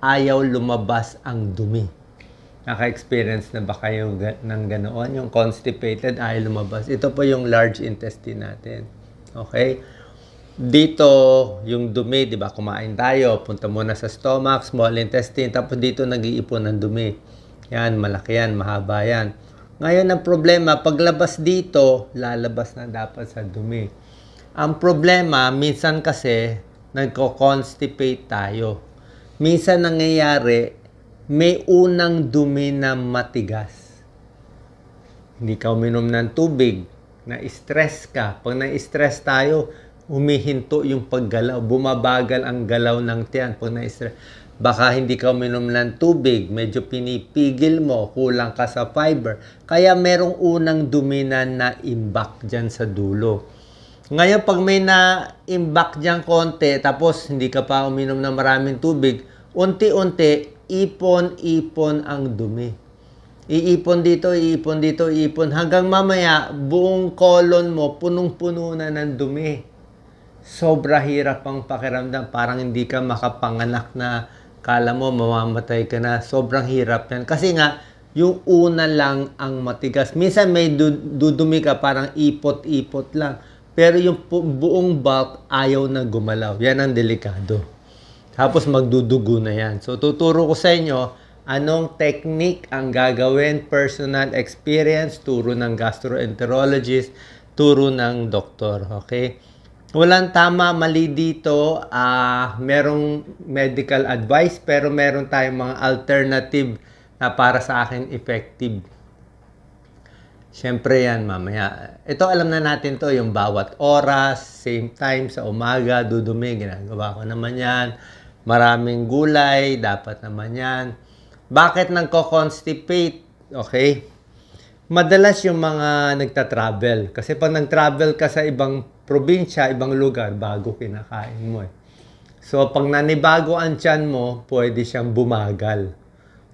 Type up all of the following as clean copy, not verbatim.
ayaw lumabas ang dumi. Naka-experience na ba kayo ng ganoon? Yung constipated, ayaw lumabas. Ito po yung large intestine natin. Okay? Dito, yung dumi, di ba? Kumain tayo, punta muna sa stomach, small intestine, tapos dito nag-iipon ng dumi. Yan, malaki yan, mahaba yan. Ngayon, ang problema, paglabas dito, lalabas na dapat sa dumi. Ang problema, minsan kasi, nagko-constipate tayo. Minsan nangyayari, may unang dumi na matigas. Hindi ka uminom ng tubig, na-stress ka. Pag na-stress tayo, humihinto yung paggalaw, bumabagal ang galaw ng tiyan pag na-stress. Baka hindi ka uminom ng tubig, medyo pinipigil mo, kulang ka sa fiber. Kaya merong unang dumi na na-imbak dyan sa dulo. Ngayon, pag may na-imbak dyan konti, tapos hindi ka pa uminom ng maraming tubig, unti-unti, ipon-ipon ang dumi. Iipon dito, iipon dito, iipon. Hanggang mamaya, buong colon mo, punong-puno na ng dumi. Sobra hirap ang pakiramdam. Parang hindi ka makapanganak na kala mo mamamatay ka na. Sobrang hirap yan. Kasi nga, yung una lang ang matigas. Minsan may dudumi ka, parang ipot-ipot lang. Pero yung buong bulk, ayaw na gumalaw. Yan ang delikado. Tapos magdudugo na yan. So, tuturo ko sa inyo, anong technique ang gagawin, personal experience, turo ng gastroenterologist, turo ng doktor. Okay? Walang tama, mali dito. Merong medical advice, pero meron tayong mga alternative na para sa akin effective. Siyempre yan, mamaya. Ito, alam na natin to yung bawat oras, same time, sa umaga, dudumi, ginagawa ko naman yan. Maraming gulay, dapat naman yan. Bakit nagko-constipate? Okay? Madalas yung mga nagta-travel. Kasi pag nag-travel ka sa ibang probinsya, ibang lugar, bago kinakain mo eh. So, pag nanibago ang tiyan mo, pwede siyang bumagal.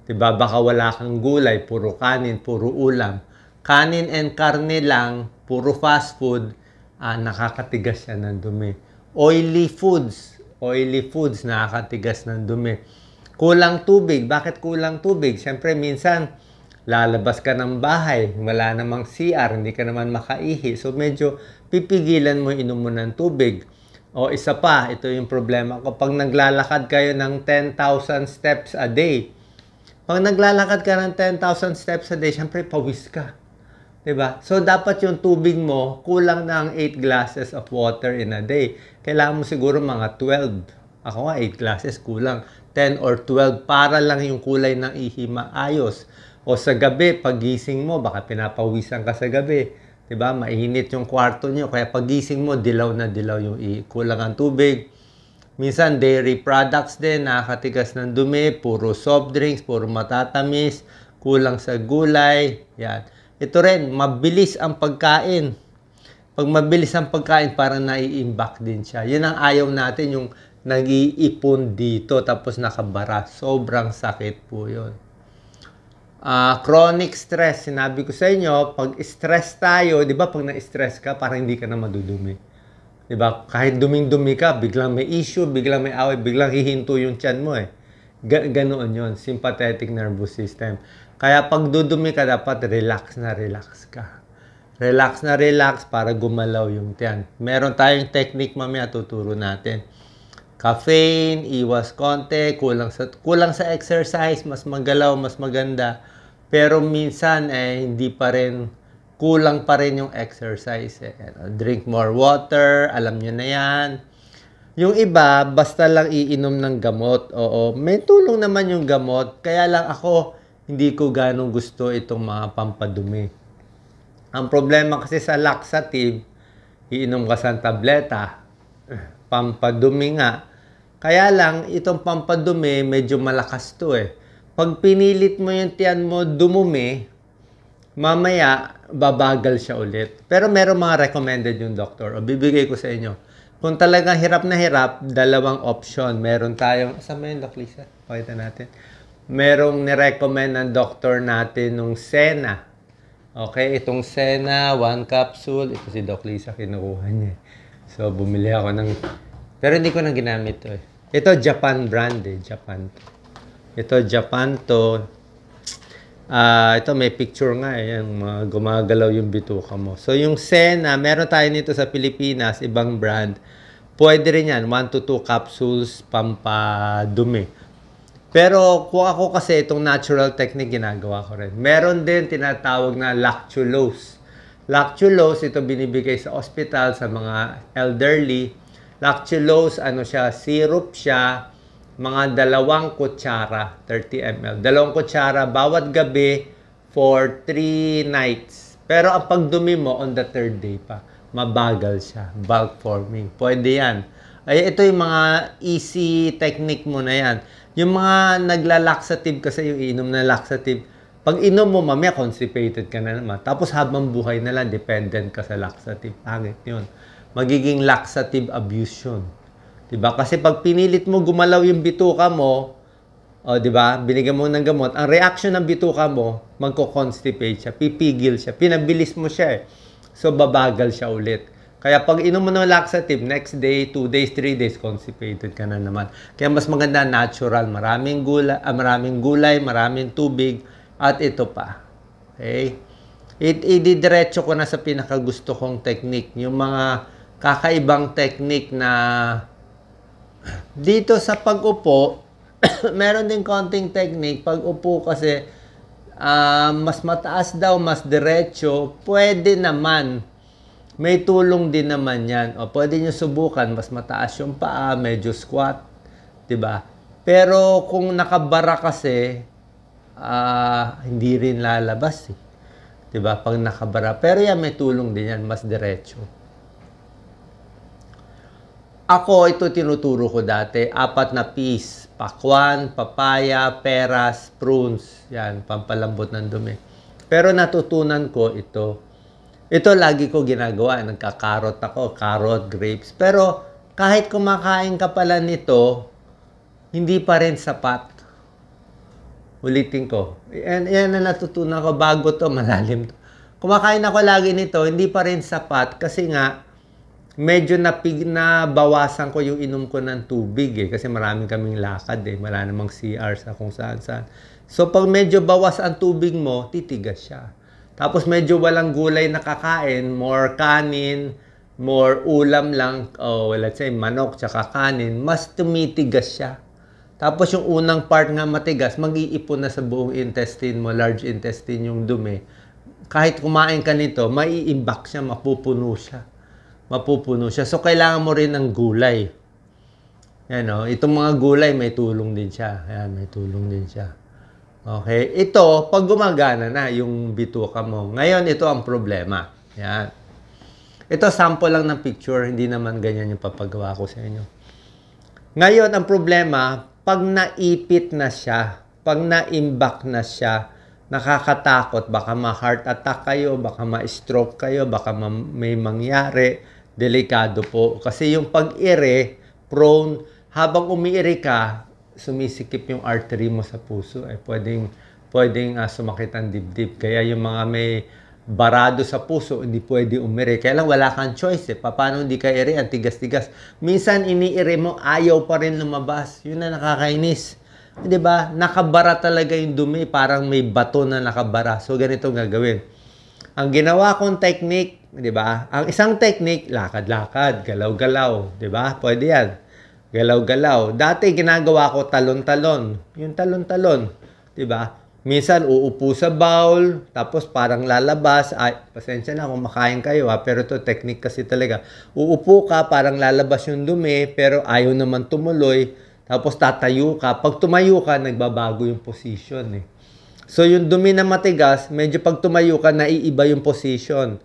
Diba? Baka wala kang gulay, puro kanin, puro ulam. Kanin and karne lang, puro fast food, nakakatigas siya ng dumi. Oily foods, nakakatigas ng dumi. Kulang tubig. Bakit kulang tubig? Siyempre, minsan, lalabas ka ng bahay, wala namang CR, hindi ka naman makaihi. So, medyo pipigilan mo inom mo ng tubig. O isa pa, ito yung problema ko. Pag naglalakad kayo ng 10,000 steps a day, pag naglalakad ka ng 10,000 steps a day, siyempre, pawis ka. Diba? So, dapat yung tubig mo, kulang na ang 8 glasses of water in a day. Kailangan mo siguro mga 12. Ako nga, 8 glasses, kulang. 10 or 12 para lang yung kulay ng ihi maayos. O sa gabi, pagising mo, baka pinapawisan ka sa gabi. Diba? Mainit yung kwarto nyo. Kaya pagising mo, dilaw na dilaw yung ihi. Kulang ang tubig. Minsan, dairy products din, nakakatigas ng dumi. Puro soft drinks, puro matatamis. Kulang sa gulay. Yan. Ito rin, mabilis ang pagkain. Pag mabilis ang pagkain, parang nai-imbak din siya. Yun ang ayaw natin, yung nag-iipon dito, tapos nakabara. Sobrang sakit po yun. Chronic stress, sinabi ko sa inyo, pag stress tayo, di ba pag na-stress ka, parang hindi ka na madudumi. Di ba? Kahit duming-dumi ka, biglang may issue, biglang may away, biglang hihinto yung tiyan mo eh. Ganoon yun, sympathetic nervous system. Kaya pag dudumi ka, dapat relax na relax ka. Relax na relax para gumalaw yung tiyan. Meron tayong technique mamaya tuturo natin. Caffeine, iwas konti, kulang sa exercise, mas magalaw, mas maganda. Pero minsan hindi pa rin, kulang pa rin yung exercise. Drink more water, alam nyo na yan. Yung iba, basta lang iinom ng gamot. Oo, may tulong naman yung gamot. Kaya lang ako, hindi ko ganong gusto itong mga pampadumi. Ang problema kasi sa laxative, iinom ka sa tableta, pampadumi nga. Kaya lang, itong pampadumi, medyo malakas to eh. Pag pinilit mo yung tiyan mo dumumi, mamaya, babagal siya ulit. Pero meron mga recommended yung doktor. O bibigay ko sa inyo. Kung talagang hirap na hirap, dalawang option. Meron tayong, saan mo yun, Doc Lisa? Pakita natin. Merong nirecommend ng doktor natin nung Sena. Okay, itong Sena, 1 capsule. Ito si Doc Lisa, kinukuha niya. So, bumili ako ng... Pero hindi ko na ginamit to eh. Ito, Japan brand eh. Japan. Ito, Japan to. Ito, may picture nga eh. Yung mga gumagalaw yung bituka mo. So, yung Sena, meron tayo nito sa Pilipinas, ibang brand. Pwede rin yan, 1 to 2 capsules pampadumi. Pero kung ako kasi itong natural technique ginagawa ko rin. Meron din tinatawag na lactulose. Lactulose, ito binibigay sa hospital sa mga elderly. Lactulose, ano siya, syrup siya, mga 2 kutsara, 30 ml. 2 kutsara bawat gabi for 3 nights. Pero ang pagdumi mo on the 3rd day pa, mabagal siya, bulk forming. Pwede yan. Ay, ito yung mga easy technique mo na yan. Yung mga nagla-laxative kasi yung inom na laxative, pag inom mo, mamaya constipated ka na naman. Tapos habang buhay na lang, dependent ka sa laxative. Pangit yun. Magiging laxative abuse yun. Diba? Kasi pag pinilit mo gumalaw yung bituka mo, diba? Binigyan mo ng gamot, ang reaction ng bituka mo, magko-constipate siya, pipigil siya, pinabilis mo siya eh. So, babagal siya ulit. Kaya pag inom mo ng laxative, next day, 2 days, 3 days, constipated ka na naman. Kaya mas maganda natural, maraming gulay, maraming tubig, at ito pa. Okay? Ididiretso ko na sa pinakagusto kong technique. Yung mga kakaibang technique na dito sa pag-upo, meron din konting technique. Pag-upo kasi, mas mataas daw, mas diretso. Pwede naman. May tulong din naman yan. O pwede nyo subukan, mas mataas yung paa, medyo squat. Diba? Pero kung nakabara kasi, hindi rin lalabas eh. Diba? Pag nakabara. Pero yan, may tulong din yan, mas diretso. Ako, ito tinuturo ko dati. 4 na piece. Pakwan, papaya, peras, prunes. Yan, pampalambot ng dumi. Pero natutunan ko ito. Ito lagi ko ginagawa. Nagkakarot ako. Carrot, grapes. Pero kahit kumakain ka pala nito, hindi pa rin sapat. Ulitin ko. Yan na natutunan ko bago to, malalim to. Kumakain ako lagi nito, hindi pa rin sapat kasi nga medyo nabawasan ko yung inom ko ng tubig eh. Kasi maraming kaming lakad eh. Wala namang CR sa kung saan-saan. So pag medyo bawas ang tubig mo, titigas siya. Tapos medyo walang gulay na kakain, more kanin, more ulam lang, let's say manok tsaka kanin, mas tumitigas siya. Tapos yung unang part nga matigas, mag-iipon na sa buong intestine mo, large intestine yung dumi. Kahit kumain ka nito, maiimbak siya, mapupuno siya. Mapupuno siya. So, kailangan mo rin ng gulay. Yan o. Itong mga gulay, may tulong din siya. Ayan, may tulong din siya. Okay. Ito, pag gumagana na yung bituka mo. Ngayon, ito ang problema. Yan. Ito, sample lang ng picture. Hindi naman ganyan yung papagawa ko sa inyo. Ngayon, ang problema, pag naipit na siya, pag naimbak na siya, nakakatakot. Baka ma-heart attack kayo, baka ma-stroke kayo, baka may mangyari. Delikado po. Kasi yung pag-ire, prone, habang umiiri ka, sumisikip yung artery mo sa puso. Pwedeng sumakit ang dibdib. Kaya yung mga may barado sa puso, hindi pwede umiri. Kaya lang wala kang choice eh. Paano hindi ka iri? Ang tigas-tigas. Minsan iniiri mo, ayaw pa rin lumabas. Yun na nakakainis. Diba? Nakabara talaga yung dumi. Parang may bato na nakabara. So ganito gagawin. Ang ginawa kong technique, diba? Ang isang technique, lakad-lakad, galaw-galaw. Diba? Pwede yan. Galaw-galaw. Dati ginagawa ko talon-talon. Yung talon-talon. Diba? Minsan uupo sa bowl, tapos parang lalabas. Ay, pasensya na kung makain kayo ha, pero ito technique kasi talaga. Uupo ka, parang lalabas yung dumi, pero ayaw naman tumuloy. Tapos tatayo ka. Pag tumayo ka, nagbabago yung position eh. So yung dumi na matigas, medyo pag tumayo ka, naiiba yung position.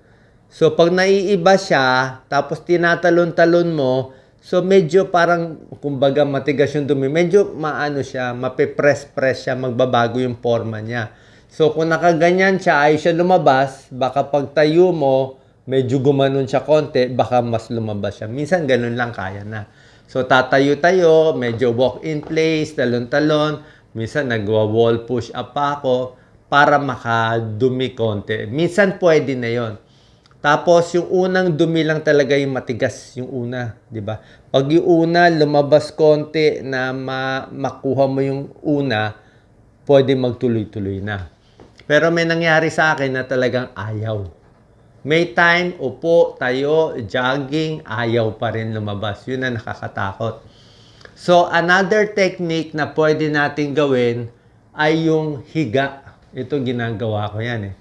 So pag naiiba siya, tapos tinatalon-talon mo, so medyo parang, kumbaga matigas yung dumi, medyo maano siya, mapipress-press siya, magbabago yung forma niya. So kung nakaganyan siya, ay siya lumabas, baka pag tayo mo, medyo gumanon siya konti, baka mas lumabas siya. Minsan ganun lang kaya na. So tatayo-tayo, medyo walk in place, talon-talon, minsan nagwa-wall push up pa ako para makadumi konti. Minsan pwede na yon. Tapos yung unang dumi lang talaga yung matigas, yung una, di ba? Pag yung una lumabas konti na makuha mo yung una, pwede magtuloy-tuloy na. Pero may nangyari sa akin na talagang ayaw. May time, upo, tayo, jogging, ayaw pa rin lumabas. Yun na nakakatakot. So, another technique na pwede natin gawin ay yung higa. Ito ginagawa ko yan eh.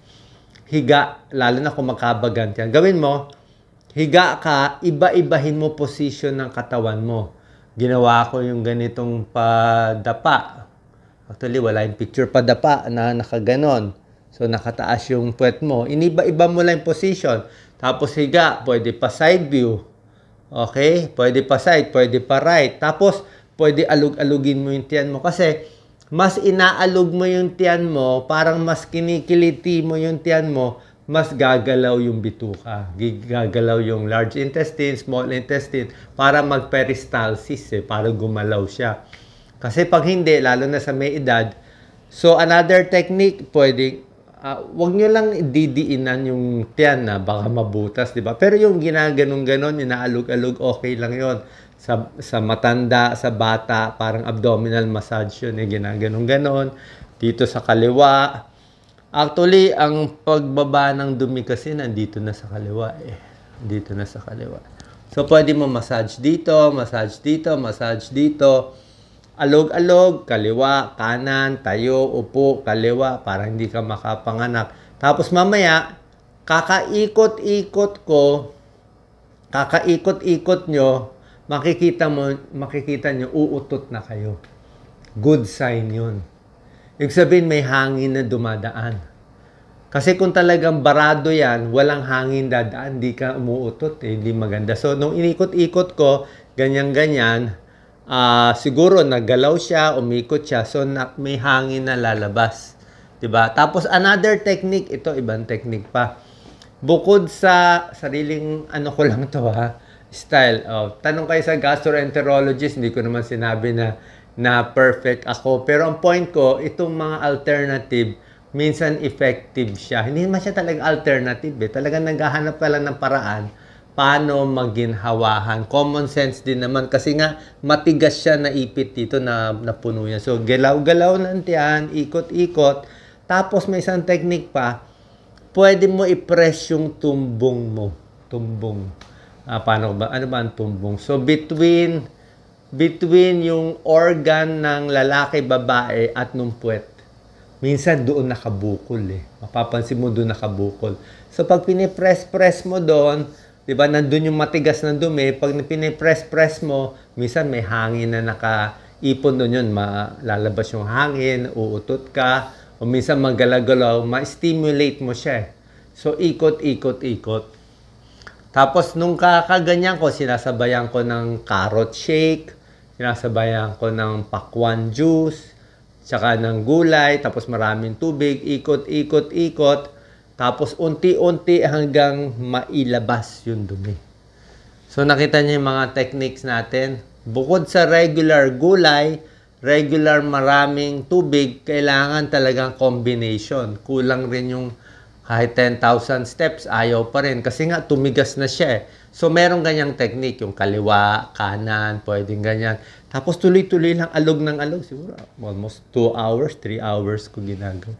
Higa, lalo na kung makabagan yan. Gawin mo, higa ka, iba-ibahin mo position ng katawan mo. Ginawa ko yung ganitong padapa. Actually, wala yung picture padapa na nakaganon. So, nakataas yung puwet mo. Iniba-iba mo lang yung position. Tapos, higa. Pwede pa side view. Okay? Pwede pa side. Pwede pa right. Tapos, pwede alug-alugin mo yung tiyan mo. Kasi, mas inaalog mo yung tiyan mo, parang mas kinikiliti mo yung tiyan mo, mas gagalaw yung bituka. Gagalaw yung large intestine, small intestine, para mag-peristalsis para gumalaw siya. Kasi pag hindi, lalo na sa may edad, so another technique, pwede, wag nyo lang didiinan yung tiyan na baka mabutas, di ba? Pero yung ginaganon-ganon, inaalog-alog, okay lang yon. Sa matanda, sa bata, parang abdominal massage yun, ginaganon-ganon. Dito sa kaliwa. Actually, ang pagbaba ng dumi kasi nandito na sa kaliwa Dito na sa kaliwa. So, pwede mo massage dito, massage dito, massage dito. Alog-alog, kaliwa, kanan, tayo, upo, kaliwa, para hindi ka makapanganak. Tapos mamaya, kakaikot-ikot nyo, makikita nyo, uutot na kayo. Good sign yun. Ibig sabihin, may hangin na dumadaan. Kasi kung talagang barado yan, walang hangin dadaan, hindi ka umuutot, hindi maganda. So, nung inikot-ikot ko, ganyan-ganyan, siguro naggalaw siya, umikot siya, so may hangin na lalabas. Diba? Tapos another technique, ito ibang technique pa. Bukod sa sariling, ko lang to style. Tanong kayo sa gastroenterologist, hindi ko naman sinabi na perfect ako. Pero ang point ko, itong mga alternative, minsan effective siya. Hindi naman siya talagang alternative Talagang naghahanap ka lang ng paraan paano maginhawahan. Common sense din naman kasi nga matigas siya na ipit dito na puno yan. So, galaw-galaw ng tiyan, ikot-ikot. Tapos may isang technique pa, pwede mo i-press yung tumbong mo. Tumbong. Paano ba? Ano ba ang tumbong? So, between yung organ ng lalaki, babae at nung puwet. Minsan doon nakabukol Mapapansin mo doon nakabukol. So, pag pinipress-press mo doon, diba, nandun yung matigas na dumi. Pag pinipress-press mo, minsan may hangin na nakaipon doon yun. Lalabas yung hangin, uutot ka, o minsan magalagalaw, ma-stimulate mo siya. So, ikot-ikot-ikot. Tapos, nung kakaganyan ko, sinasabayan ko ng carrot shake, sinasabayan ko ng pakwan juice, tsaka ng gulay, tapos maraming tubig, ikot-ikot-ikot. Tapos, unti-unti hanggang mailabas yung dumi. So, nakita niyo yung mga techniques natin. Bukod sa regular gulay, regular maraming tubig, kailangan talagang combination. Kulang rin yung kahit 10,000 steps, ayaw pa rin. Kasi nga, tumigas na siya So, merong ganyang technique. Yung kaliwa, kanan, pwedeng ganyan. Tapos, tuloy-tuloy lang, alog ng alog. Siguro, almost 2 hours, 3 hours ko ginagawa.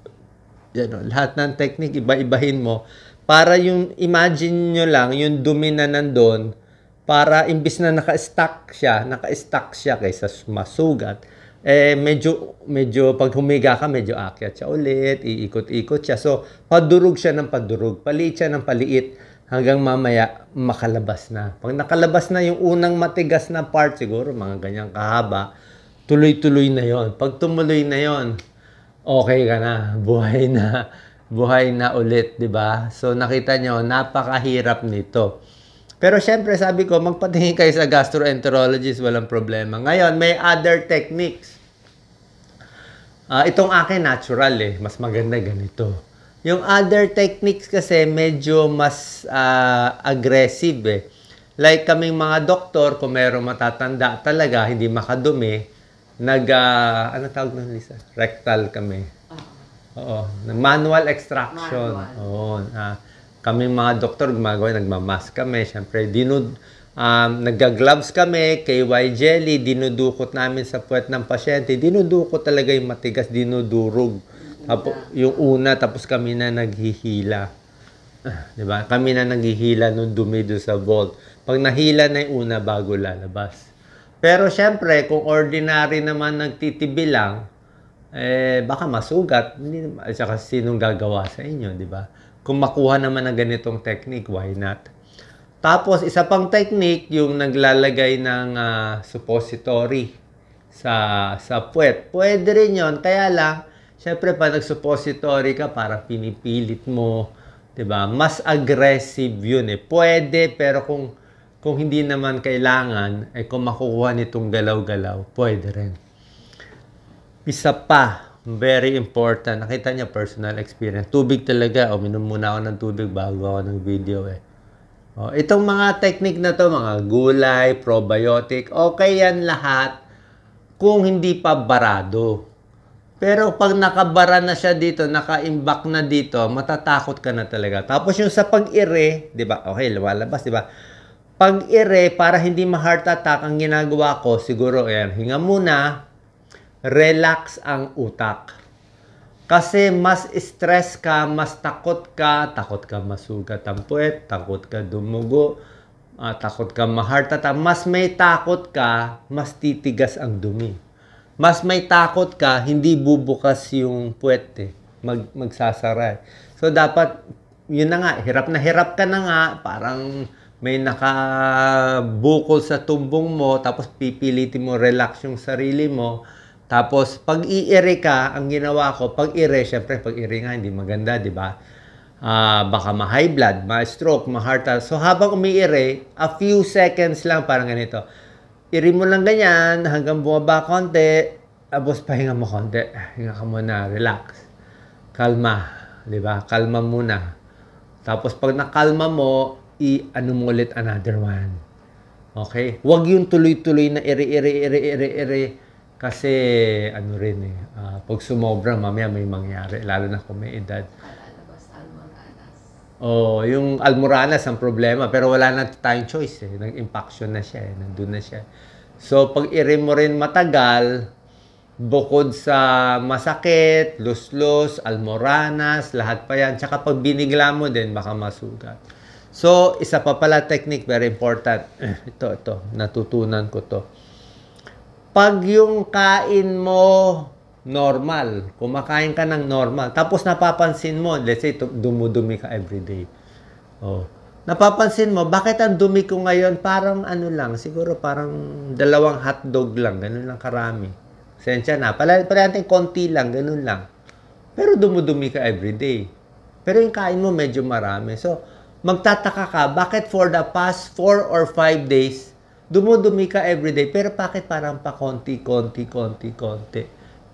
Yan, lahat ng technique, iba-ibahin mo. Para yung, imagine nyo lang, yung dumi na nandun, para imbis na naka-stack siya kaysa masugat, medyo pag humiga ka, medyo akyat siya ulit, iikot-ikot siya. So, padurog siya ng padurog, paliit siya ng paliit, hanggang mamaya makalabas na. Pag nakalabas na yung unang matigas na part, siguro mga ganyang kahaba, tuloy-tuloy na yon. Pag tumuloy na yon, okay ka na, buhay na ulit, 'di ba? So nakita nyo, napakahirap nito. Pero syempre sabi ko, magpatingin kayo sa gastroenterologist, walang problema. Ngayon, may other techniques. Itong akin natural mas maganda ganito. Yung other techniques kasi medyo mas aggressive Like kaming mga doktor, kung mayroong matatanda talaga, hindi makadumi, ano tawag na, Lisa? Rectal kami. Oo. Manual extraction. Oo. Kaming mga doktor gumagawa, nagmamask kami. Siyempre, Nagga-gloves kami, KY jelly, dinudukot namin sa puwet ng pasyente. Dinudukot talaga yung matigas, dinudurog. Yung una, tapos kami na naghihila. Diba? Kami na naghihila nung dumi doon sa vault. Pag nahila na yung una, bago lalabas. Pero syempre, kung ordinary naman nagtitibi lang, baka masugat. At saka sinong gagawa sa inyo, di ba? Kung makuha naman ng ganitong technique, why not? Tapos, isa pang technique, yung naglalagay ng suppository sa puwet. Pwede rin yun. Kaya lang, syempre, pag nag-suppository ka, parang pinipilit mo, diba? Mas aggressive yun eh. Pwede, pero kung hindi naman kailangan, kung makukuha nitong galaw-galaw, pwede rin. Isa pa, very important. Nakita niya, personal experience. Tubig talaga. Minom muna ako ng tubig bago ako ng video eh. Itong mga technique na to, mga gulay, probiotic, okay yan lahat kung hindi pa barado. Pero pag nakabara na siya dito, naka-imbak na dito, matatakot ka na talaga. Tapos yung sa pag-ire, di ba? Okay, lumalabas, di ba? Pag-ire, para hindi ma-heart attack, ang ginagawa ko, siguro, hinga muna, relax ang utak. Kasi mas stress ka, mas takot ka masugat ang puwet, takot ka dumugo, takot ka ma-heart attack. Mas may takot ka, mas titigas ang dumi. Mas may takot ka, hindi bubukas yung puwet magsasara. So dapat, yun na nga, hirap ka na nga, parang may nakabukol sa tumbong mo, tapos pipilitin mo relax yung sarili mo. Tapos, pag i-ire ka, ang ginawa ko, pag-ire, syempre, pag-ire nga, hindi maganda, di ba? Baka ma-high blood, ma-stroke, ma-heart attack. So, habang umi-ire, a few seconds lang, parang ganito. Ire mo lang ganyan, hanggang bumaba konti, tapos pahinga mo konti. Hinga ka muna, relax. Kalma, di ba? Kalma muna. Tapos, pag nakalma mo, i-ano mo ulit another one. Okay? Huwag yung tuloy-tuloy na ire. Kasi, ano rin pag sumobra, mamaya may mangyari, lalo na kung may edad. Yung almoranas ang problema, pero wala na tayong choice nag-impaction na siya nandun na siya. So, pag ire mo rin matagal, bukod sa masakit, luslus, almoranas, lahat pa yan. Tsaka pag binigla mo din, baka masugat. So, isa pa pala technique, very important. Ito, natutunan ko to. Pag yung kain mo normal, kumakain ka ng normal, tapos napapansin mo, let's say, dumudumi ka everyday. Napapansin mo, bakit ang dumi ko ngayon? Parang ano lang, siguro parang 2 hotdog lang, ganun lang karami. Sensya na, palating konti lang, ganun lang. Pero dumudumi ka everyday. Pero yung kain mo medyo marami. So, magtataka ka, bakit for the past 4 or 5 days, dumudumi ka everyday, pero bakit parang pa konti.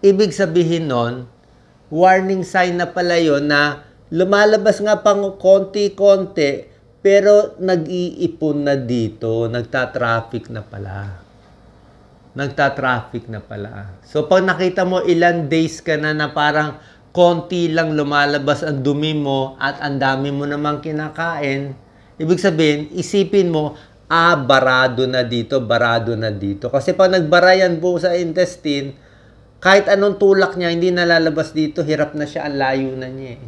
Ibig sabihin nun, warning sign na pala yun na lumalabas nga pang konti, pero nag-iipon na dito, nagta-traffic na pala. So, pag nakita mo ilan days ka na parang konti lang lumalabas ang dumi mo at ang dami mo namang kinakain, ibig sabihin, isipin mo, barado na dito. Kasi pag nagbara yan buo sa intestine, kahit anong tulak niya, hindi nalalabas dito, hirap na siya, ang layo na niya.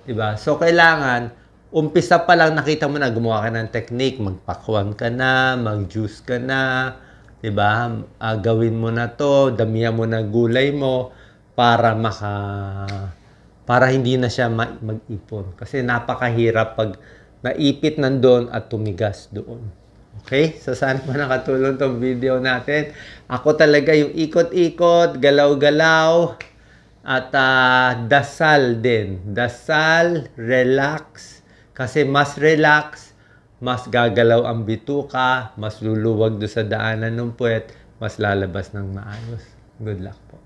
Diba? So, kailangan, umpisa pa lang, nakita mo na, gumawa ka ng technique, magpakwan ka na, mag-juice ka na, diba? Gawin mo na to, damihan mo na gulay mo, para hindi na siya mag-ipon. Kasi napakahirap pag naipit nandun at tumigas doon. Okay? So, sana po nakatulong tong video natin. Ako talaga yung ikot-ikot, galaw-galaw, at dasal din. Dasal, relax. Kasi mas relax, mas gagalaw ang bituka, mas luluwag do sa daanan ng puwet, mas lalabas ng maayos. Good luck po.